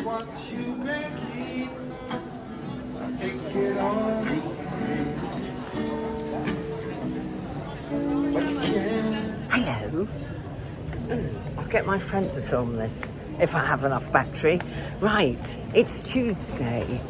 what you make it. Take it on. Hello. I'll get my friend to film this if I have enough battery. Right, it's Tuesday.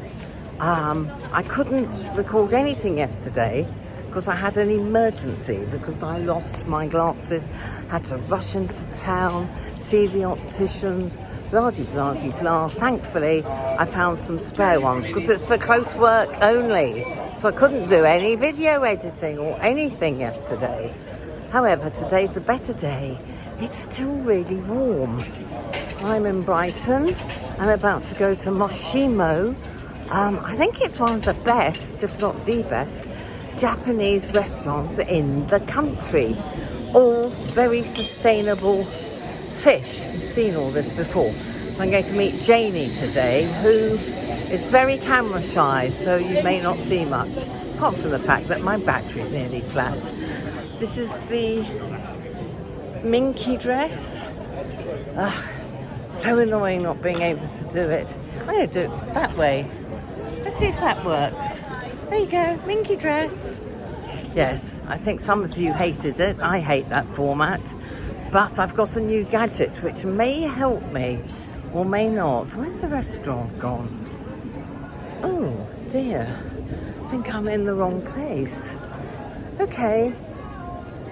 I couldn't record anything yesterday because I had an emergency because I lost my glasses, had to rush into town, see the opticians, blah-de-blah-de-blah. Thankfully, I found some spare ones because it's for close work only. So I couldn't do any video editing or anything yesterday. However, today's a better day. It's still really warm. I'm in Brighton. I'm about to go to Moshimo. I think it's one of the best, if not the best, Japanese restaurants in the country. All very sustainable fish. You've seen all this before. So I'm going to meet Janie today, who is very camera shy, so you may not see much, apart from the fact that my battery's nearly flat. This is the minky dress. So annoying not being able to do it. I'm going to do it that way. Let's see if that works. There you go, minky dress. Yes, I think some of you hated it. I hate that format. But I've got a new gadget which may help me or may not. Where's the restaurant gone? Oh dear, I think I'm in the wrong place. Okay,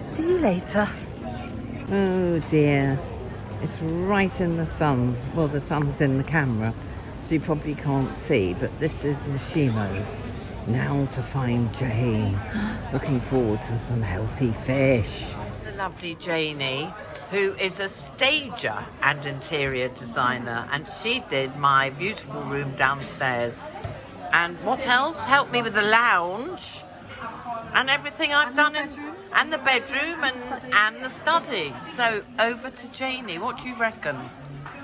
see you later. Oh dear, it's right in the sun. Well, the sun's in the camera, so you probably can't see, but this is Moshimo's. Now to find Jane. Looking forward to some healthy fish. The lovely Janie, who is a stager and interior designer, and she did my beautiful room downstairs. And what else? Helped me with the lounge and everything I've done in, and the bedroom and the study. So over to Janie. What do you reckon?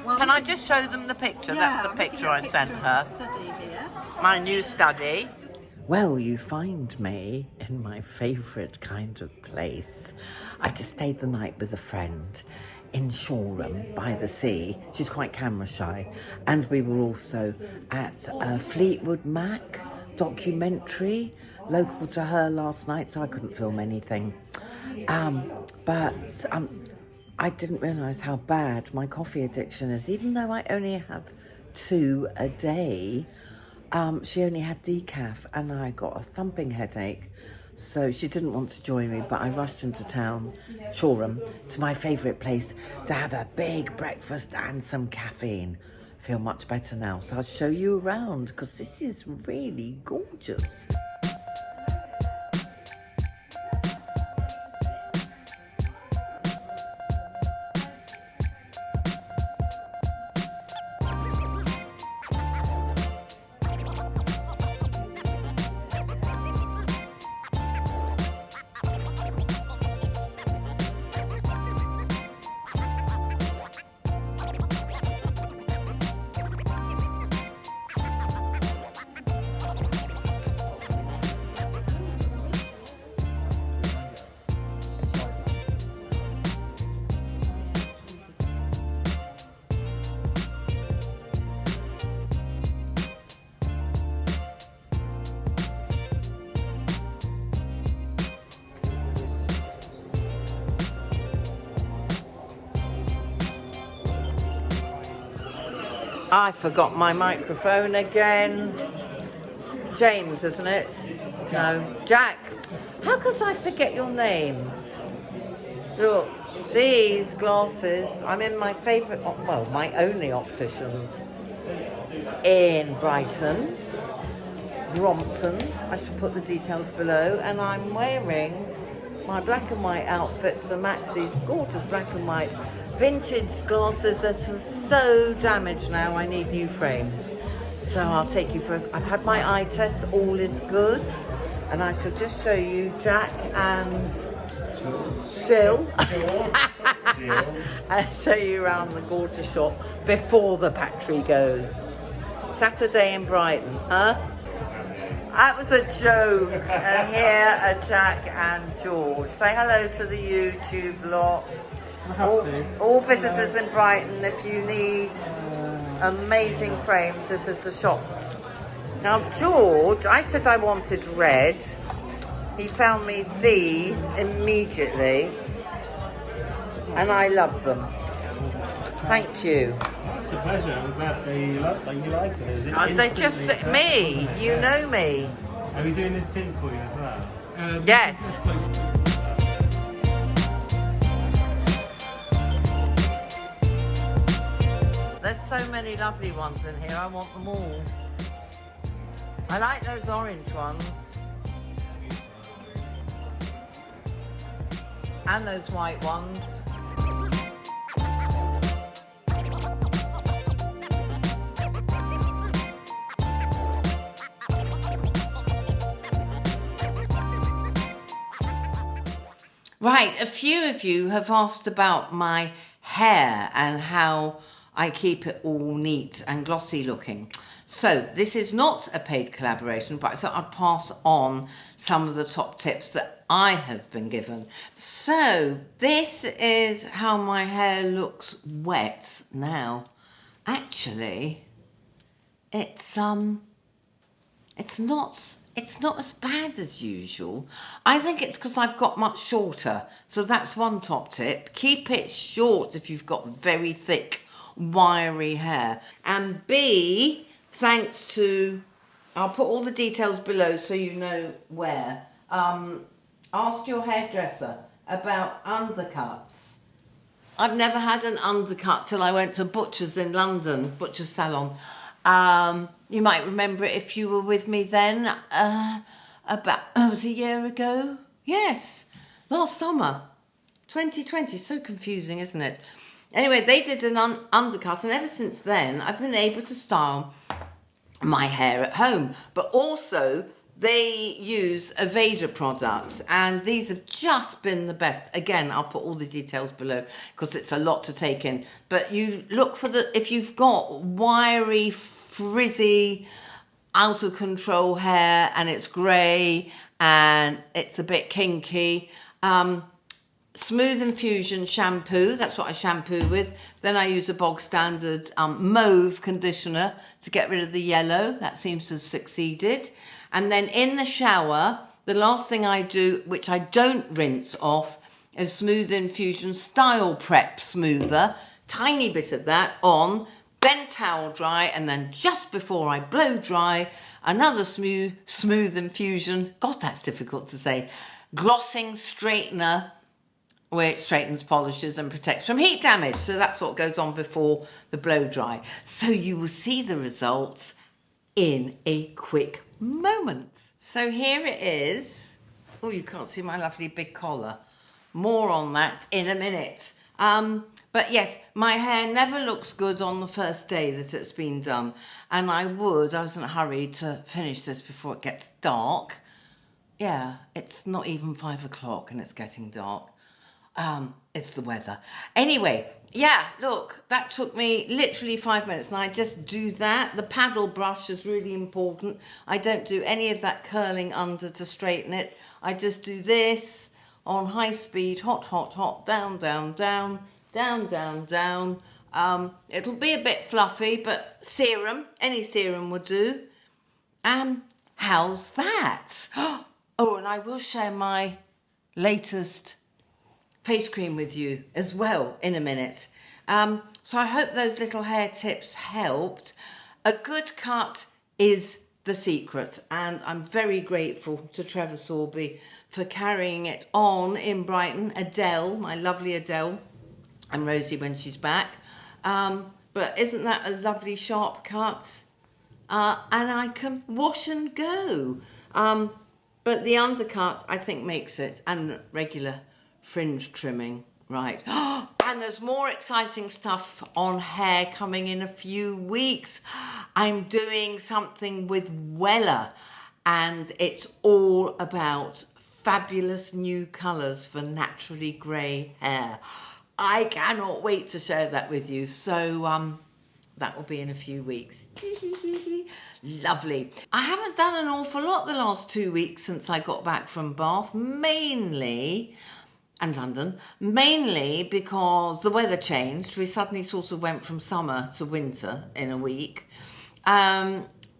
Well, can I just show them the picture? Yeah, that's the picture I sent her. My new study. Well, you find me in my favourite kind of place. I've just stayed the night with a friend in SHOREHAM by the sea. She's quite camera shy. And we were also at a Fleetwood Mac documentary local to her last night, so I couldn't film anything. But I didn't realise how bad my coffee addiction is. Even though I only have 2 a day, she only had decaf and I got a thumping headache. So she didn't want to join me, but I rushed into town, SHOREHAM, to my favourite place to have a big breakfast and some caffeine. Feel much better now, so I'll show you around because this is really gorgeous. I forgot my microphone again. James, isn't it? No, Jack. How could I forget your name? Look, these glasses, I'm in my favourite, well, my only opticians in Brighton, BROMPTONS. I should put the details below. And I'm wearing my black and white outfit to match these gorgeous black and white vintage glasses that are so damaged now. I need new frames. So I'll take you for I've had my eye test, all is good. And I shall just show you Jack and Jill. I'll show you around the gorgeous shop before the battery goes. Saturday in Brighton, huh? That was a joke. And here are Jack and George. Say hello to the YouTube lot. All visitors in Brighton, if you need amazing frames, this is the shop. Now George, I said I wanted red. He found me these immediately and I love them. Thank you. It's a pleasure. I'm glad that you like it. They're just me, you know me. Are we doing this tint for you as well? Yes. There's so many lovely ones in here, I want them all. I like those orange ones. And those white ones. Right, a few of you have asked about my hair and how I keep it all neat and glossy looking. So this is not a paid collaboration, but I thought I'd pass on some of the top tips that I have been given. So this is how my hair looks wet now. Actually, it's not as bad as usual. I think it's because I've got much shorter. So that's one top tip. Keep it short if you've got very thick, wiry hair. And B, thanks to, I'll put all the details below so you know where. Ask your hairdresser about undercuts. I've never had an undercut till I went to Butcher's in London, Butcher's Salon. You might remember it if you were with me then, it was a year ago. Yes, last summer, 2020, so confusing, isn't it? Anyway, they did an undercut, and ever since then, I've been able to style my hair at home. But also, they use Aveda products, and these have just been the best. Again, I'll put all the details below because it's a lot to take in. But you look for if you've got wiry, frizzy, out of control hair and it's grey and it's a bit kinky, Smooth Infusion shampoo, that's what I shampoo with. Then I use a bog standard mauve conditioner to get rid of the yellow. That seems to have succeeded. And then in the shower, the last thing I do, which I don't rinse off, is Smooth Infusion Style Prep Smoother. Tiny bit of that on, then towel dry, and then just before I blow dry, another smooth Infusion, God, that's difficult to say, glossing straightener, where it straightens, polishes and protects from heat damage. So that's what goes on before the blow dry. So you will see the results in a quick moment. So here it is. Oh, you can't see my lovely big collar. More on that in a minute. But yes, my hair never looks good on the first day that it's been done. And I was in a hurry to finish this before it gets dark. Yeah, it's not even 5 o'clock and it's getting dark. It's the weather. Anyway, yeah, look, that took me literally 5 minutes, and I just do that. The paddle brush is really important. I don't do any of that curling under to straighten it. I just do this on high speed, hot, hot, hot, down, down, down, down, down, down. It'll be a bit fluffy, but serum, any serum would do. How's that? Oh, and I will share my latest face cream with you as well in a minute. So I hope those little hair tips helped. A good cut is the secret, and I'm very grateful to Trevor Sorby for carrying it on in Brighton. Adele, my lovely Adele, and Rosie when she's back. But isn't that a lovely sharp cut? And I can wash and go. But the undercut, I think, makes it, and regular fringe trimming, right. And there's more exciting stuff on hair coming in a few weeks. I'm doing something with Wella, and it's all about fabulous new colours for naturally grey hair. I cannot wait to share that with you. So that will be in a few weeks. Lovely. I haven't done an awful lot the last 2 weeks since I got back from Bath, mainly and London, mainly because the weather changed. We suddenly sort of went from summer to winter in a week.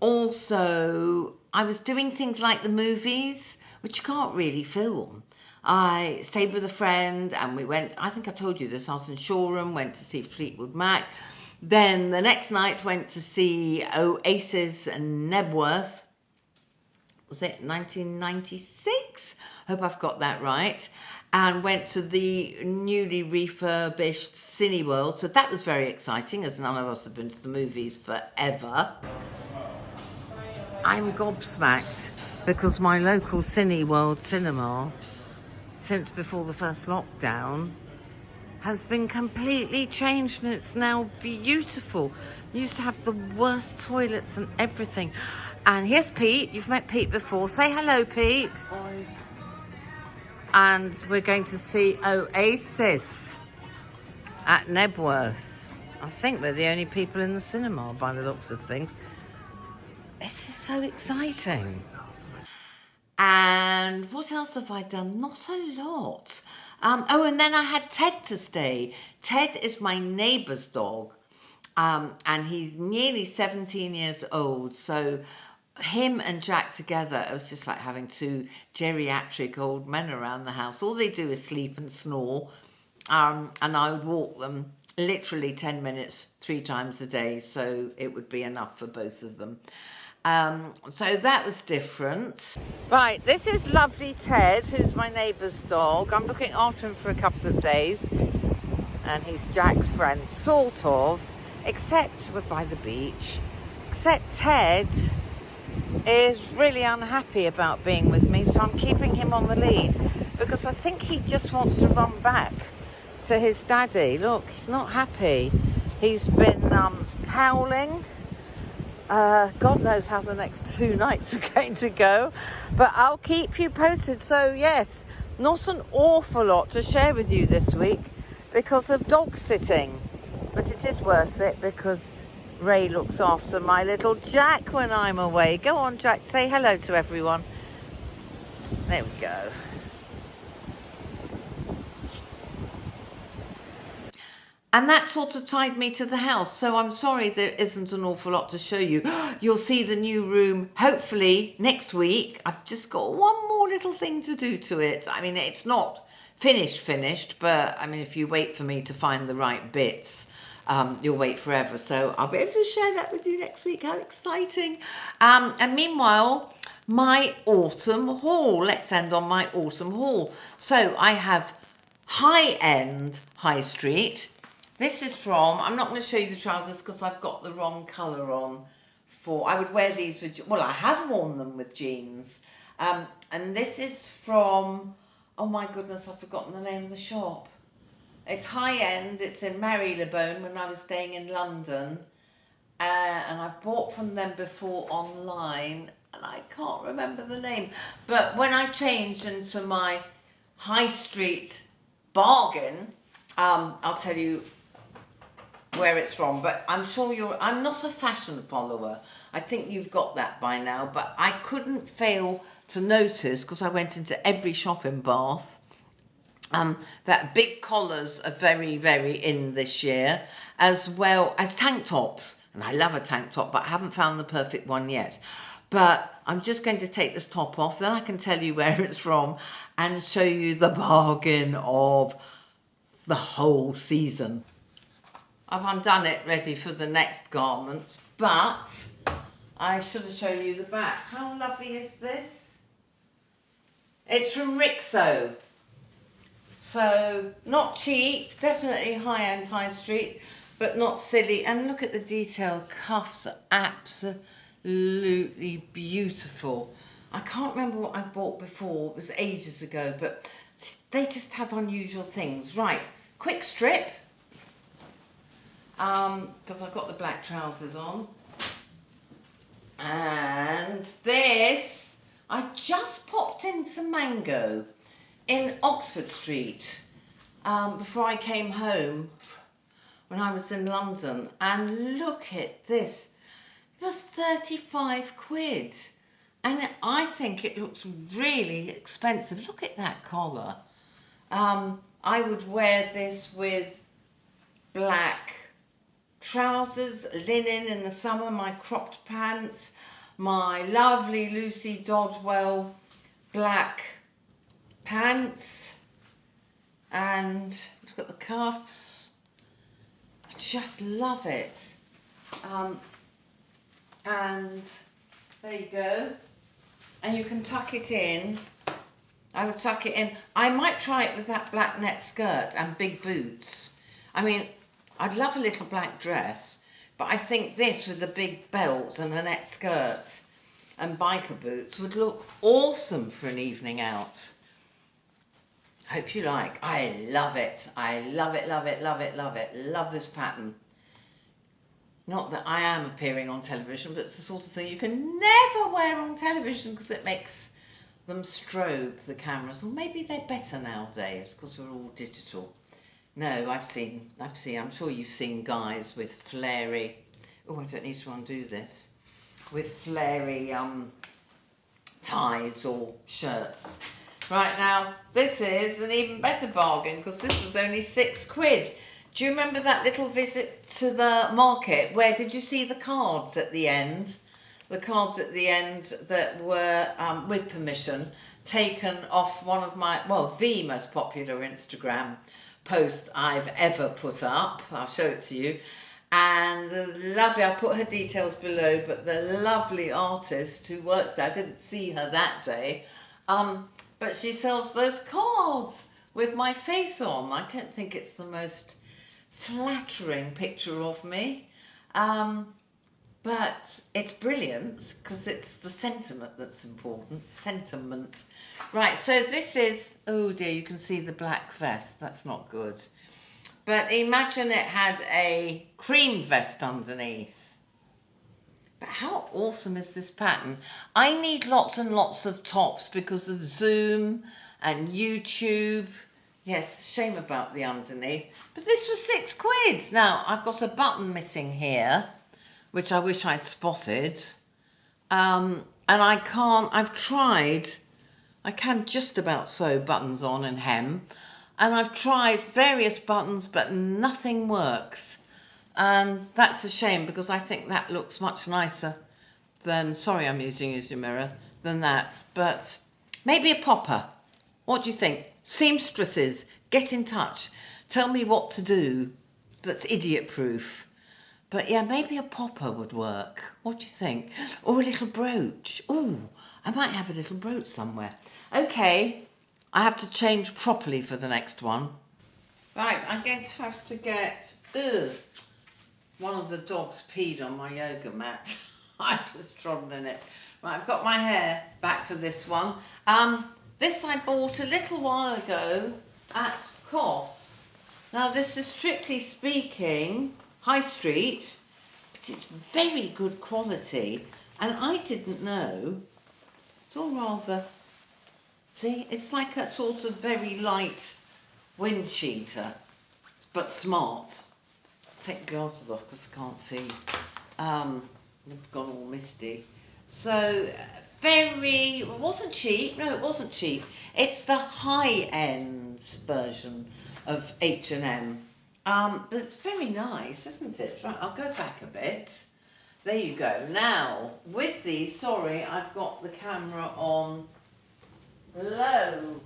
Also, I was doing things like the movies, which you can't really film. I stayed with a friend and we went, I think I told you this, I was in Shoreham, went to see Fleetwood Mac. Then the next night went to see Oasis and Nebworth. Was it 1996? Hope I've got that right. And went to the newly refurbished Cineworld. So that was very exciting, as none of us have been to the movies forever. I'm gobsmacked because my local Cineworld cinema, since before the first lockdown, has been completely changed and it's now beautiful. We used to have the worst toilets and everything. And here's Pete. You've met Pete before. Say hello, Pete. Hi. And we're going to see Oasis at Nebworth. I think we're the only people in the cinema by the looks of things. This is so exciting. And what else have I done? Not a lot. And then I had Ted to stay. Ted is my neighbour's dog. And he's nearly 17 years old. So him and Jack together, it was just like having two geriatric old men around the house. All they do is sleep and snore. And I would walk them literally 10 minutes, 3 times a day. So it would be enough for both of them. So that was different. Right, this is lovely Ted, who's my neighbour's dog. I'm looking after him for a couple of days. And he's Jack's friend, sort of. Except we're by the beach. Except Ted is really unhappy about being with me, so I'm keeping him on the lead because I think he just wants to run back to his daddy. Look, he's not happy. He's been howling. God knows how the next 2 nights are going to go, but I'll keep you posted. So yes, not an awful lot to share with you this week because of dog sitting, but it is worth it because Ray looks after my little Jack when I'm away. Go on, Jack, say hello to everyone. There we go. And that sort of tied me to the house. So I'm sorry there isn't an awful lot to show you. You'll see the new room, hopefully, next week. I've just got one more little thing to do to it. I mean, it's not finished, but I mean, if you wait for me to find the right bits, you'll wait forever. So I'll be able to share that with you next week. How exciting. And meanwhile, my autumn haul. Let's end on my autumn haul. So I have high-end high street. This is from, I'm not going to show you the trousers because I've got the wrong colour on. I would wear these with, well, I have worn them with jeans. And this is from, oh my goodness, I've forgotten the name of the shop. It's high-end, it's in Marylebone when I was staying in London. And I've bought from them before online and I can't remember the name. But when I changed into my high street bargain, I'll tell you where it's from, but I'm sure I'm not a fashion follower. I think you've got that by now, but I couldn't fail to notice, because I went into every shop in Bath, that big collars are very, very in this year, as well as tank tops. And I love a tank top, but I haven't found the perfect one yet. But I'm just going to take this top off, then I can tell you where it's from and show you the bargain of the whole season. I've undone it ready for the next garment, but I should have shown you the back. How lovely is this? It's from Rixo. So not cheap, definitely high-end high street, but not silly. And look at the detail. Cuffs are absolutely beautiful. I can't remember what I bought before. It was ages ago, but they just have unusual things. Right, quick strip. Because I've got the black trousers on. And this, I just popped into Mango in Oxford Street before I came home when I was in London. And look at this. It was 35 quid. And I think it looks really expensive. Look at that collar. I would wear this with black trousers, linen in the summer, my cropped pants, my lovely Lucy Dodwell black pants, and look at the cuffs. I just love it. And there you go. And you can tuck it in. I would tuck it in. I might try it with that black net skirt and big boots. I mean, I'd love a little black dress, but I think this with the big belt and a net skirt and biker boots would look awesome for an evening out. Hope you like. I love it. I love it, love it, love it, love it. Love this pattern. Not that I am appearing on television, but it's the sort of thing you can never wear on television because it makes them strobe, the cameras. Or maybe they're better nowadays because we're all digital. No, I've seen, I'm sure you've seen guys with flary, oh, I don't need to undo this, with flary ties or shirts. Right, now, this is an even better bargain because this was only £6. Do you remember that little visit to the market where did you see the cards at the end? The cards at the end that were, with permission, taken off one of my, well, the most popular Instagram post I've ever put up. I'll show it to you. And the lovely, I'll put her details below, but the lovely artist who works there, I didn't see her that day, but she sells those cards with my face on. I don't think it's the most flattering picture of me, but it's brilliant because it's the sentiment that's important. Sentiment. Right, so this is, oh dear, you can see the black vest. That's not good. But imagine it had a cream vest underneath. But how awesome is this pattern? I need lots and lots of tops because of Zoom and YouTube. Yes, shame about the underneath. But this was £6. Now, I've got a button missing here, which I wish I'd spotted. And I can't, I've tried, I can just about sew buttons on and hem. And I've tried various buttons, but nothing works. And that's a shame because I think that looks much nicer than, sorry I'm using as your mirror, than that. But maybe a popper. What do you think? Seamstresses, get in touch. Tell me what to do that's idiot-proof. But yeah, maybe a popper would work. What do you think? Or a little brooch. Ooh, I might have a little brooch somewhere. Okay, I have to change properly for the next one. Right, I'm going to have to get... Ugh, one of the dogs peed on my yoga mat. I just trodden in it. Right, I've got my hair back for this one. This I bought a little while ago at COS. Now this is strictly speaking high street, but it's very good quality. And I didn't know, it's all rather, see, it's like a sort of very light wind cheater, but smart. Take the glasses off because I can't see. They've gone all misty. So, very, it wasn't cheap. No, it wasn't cheap. It's the high-end version of H&M. But it's very nice, isn't it? Right, I'll go back a bit. There you go. Now, with these, sorry, I've got the camera on low,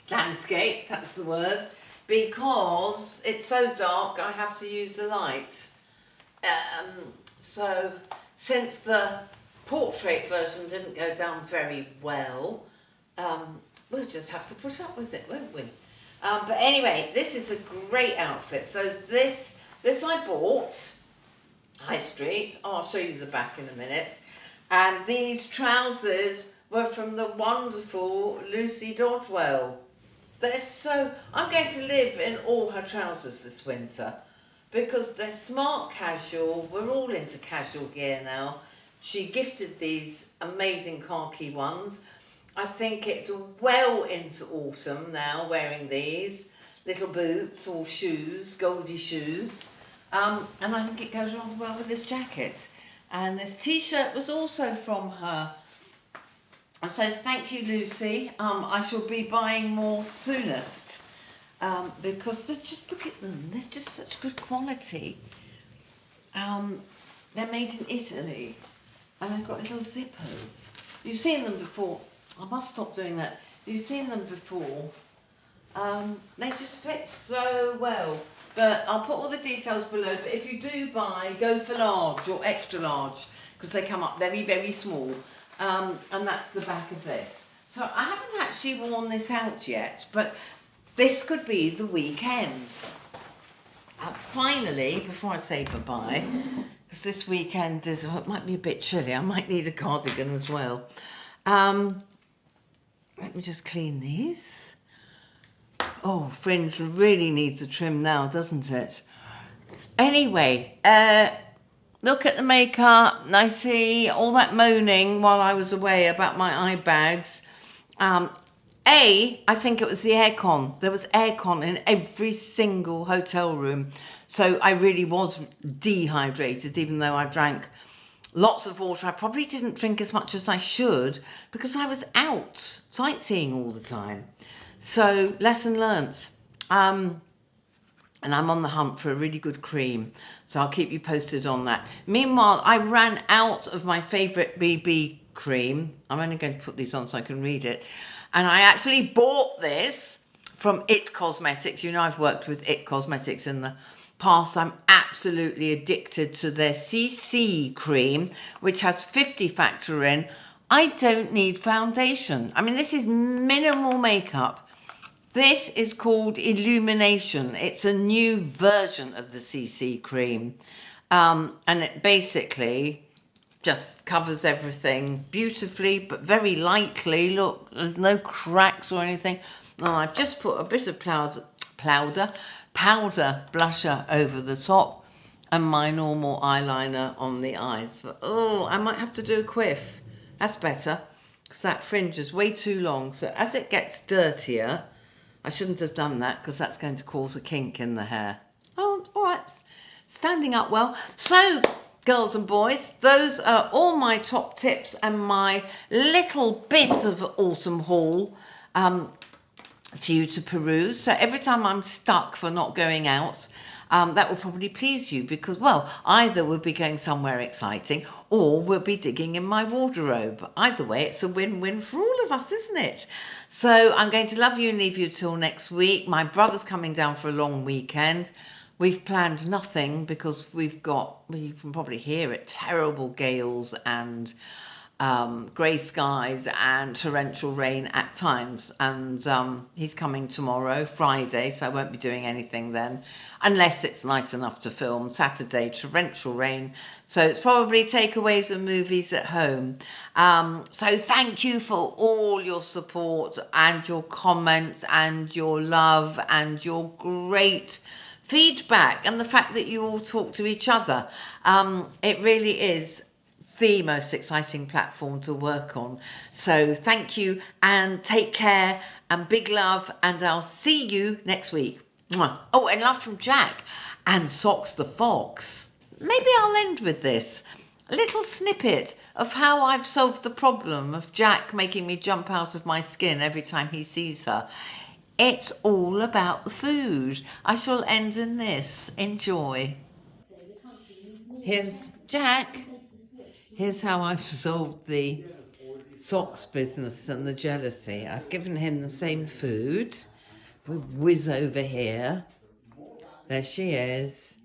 landscape, that's the word, because it's so dark I have to use the light. So since the portrait version didn't go down very well, we'll just have to put up with it, won't we? But anyway, this is a great outfit. So this I bought high street. Oh, I'll show you the back in a minute. And these trousers were from the wonderful Lucy Dodwell. They're so, I'm going to live in all her trousers this winter because they're smart casual. We're all into casual gear now. She gifted these amazing khaki ones. I think it's well into autumn now wearing these little boots or shoes, goldy shoes. And I think it goes rather well with this jacket. And this t-shirt was also from her So thank you, Lucy. I shall be buying more soonest because look at them. They're just such good quality. They're made in Italy and they've got little zippers. You've seen them before. I must stop doing that. You've seen them before. They just fit so well. But I'll put all the details below. But if you do buy, go for large or extra large because they come up very, very small. And that's the back of this. So I haven't actually worn this out yet, but this could be the weekend. Finally, before I say bye-bye, because this weekend is, it might be a bit chilly. I might need a cardigan as well. Let me just clean these. Oh, fringe really needs a trim now, doesn't it? Anyway, look at the makeup. I see all that moaning while I was away about my eye bags. I think it was the aircon. There was aircon in every single hotel room. So I really was dehydrated, even though I drank lots of water. I probably didn't drink as much as I should because I was out sightseeing all the time. So lesson learnt. And I'm on the hunt for a really good cream. So I'll keep you posted on that. Meanwhile, I ran out of my favourite BB cream. I'm only going to put these on so I can read it. And I actually bought this from It Cosmetics. You know, I've worked with It Cosmetics in the past. I'm absolutely addicted to their CC cream, which has 50 factor in. I don't need foundation. I mean, this is minimal makeup. This is called Illumination. It's a new version of the CC cream. And it basically just covers everything beautifully, but very lightly. Look, there's no cracks or anything. Oh, I've just put a bit of powder blusher over the top and my normal eyeliner on the eyes. But, oh, I might have to do a quiff. That's better because that fringe is way too long. So as it gets dirtier, I shouldn't have done that because that's going to cause a kink in the hair. Oh, all right. Standing up well. So, girls and boys, those are all my top tips and my little bit of autumn haul for you to peruse. So every time I'm stuck for not going out, that will probably please you because, well, either we'll be going somewhere exciting or we'll be digging in my wardrobe. Either way, it's a win-win for all of us, isn't it? So I'm going to love you and leave you till next week. My brother's coming down for a long weekend. We've planned nothing because you can probably hear it, terrible gales and grey skies and torrential rain at times. And he's coming tomorrow, Friday, so I won't be doing anything then, unless it's nice enough to film. Saturday, torrential rain. So it's probably takeaways and movies at home. So thank you for all your support and your comments and your love and your great feedback and the fact that you all talk to each other. It really is the most exciting platform to work on. So thank you and take care and big love, and I'll see you next week. Mwah. Oh, and love from Jack and Socks the Fox. Maybe I'll end with this. A little snippet of how I've solved the problem of Jack making me jump out of my skin every time he sees her. It's all about the food. I shall end in this. Enjoy. Here's Jack. Here's how I've solved the socks business and the jealousy. I've given him the same food. We whiz over here. There she is.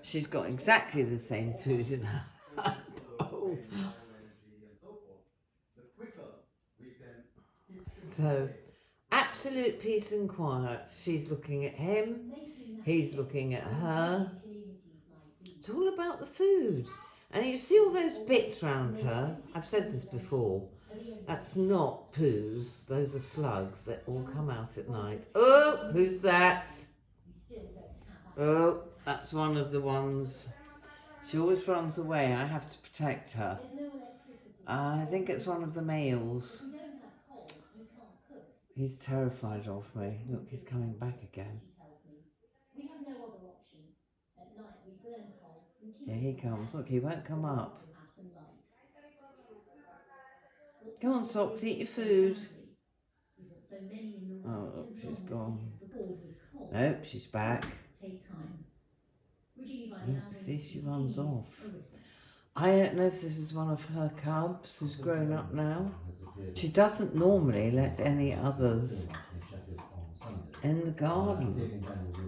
She's got exactly the same food in her bowl. So, absolute peace and quiet. She's looking at him. He's looking at her. It's all about the food. And you see all those bits round her? I've said this before. That's not poos. Those are slugs that all come out at night. Oh, who's that? Oh, that's one of the ones. She always runs away. I have to protect her. I think it's one of the males. He's terrified of me. Look, he's coming back again. Here he comes. Look, he won't come up. Go on, Socks, eat your food. Oh, look, she's gone. Nope, she's back. Look, see, she runs off. I don't know if this is one of her cubs who's grown up now. She doesn't normally let any others in the garden,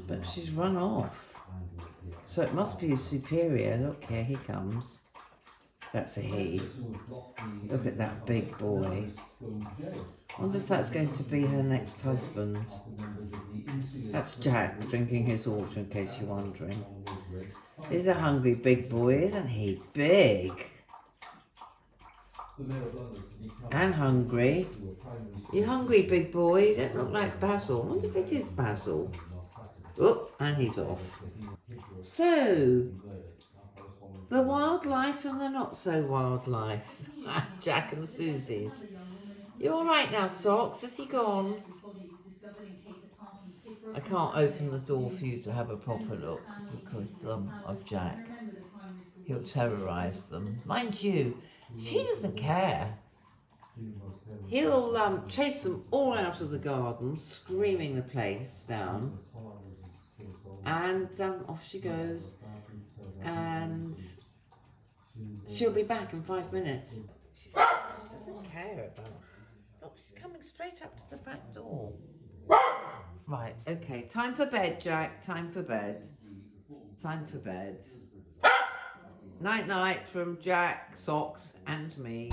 but she's run off. So it must be a superior. Look, here he comes. That's a he. Look at that big boy. I wonder if that's going to be her next husband. That's Jack drinking his water, in case you're wondering. He's a hungry big boy, isn't he? Big. And hungry. You hungry, big boy? You don't look like Basil. I wonder if it is Basil. Oh, and he's off. So, the wildlife and the not so wildlife. Jack and the Susies. You alright now, Socks? Has he gone? I can't open the door for you to have a proper look because of Jack. He'll terrorise them. Mind you, she doesn't care. He'll chase them all out of the garden, screaming the place down. And off she goes. And she'll be back in 5 minutes. She doesn't care about... Look, she's coming straight up to the back door. Right, okay, time for bed, Jack, time for bed. Time for bed. Night-night from Jack, Socks and me.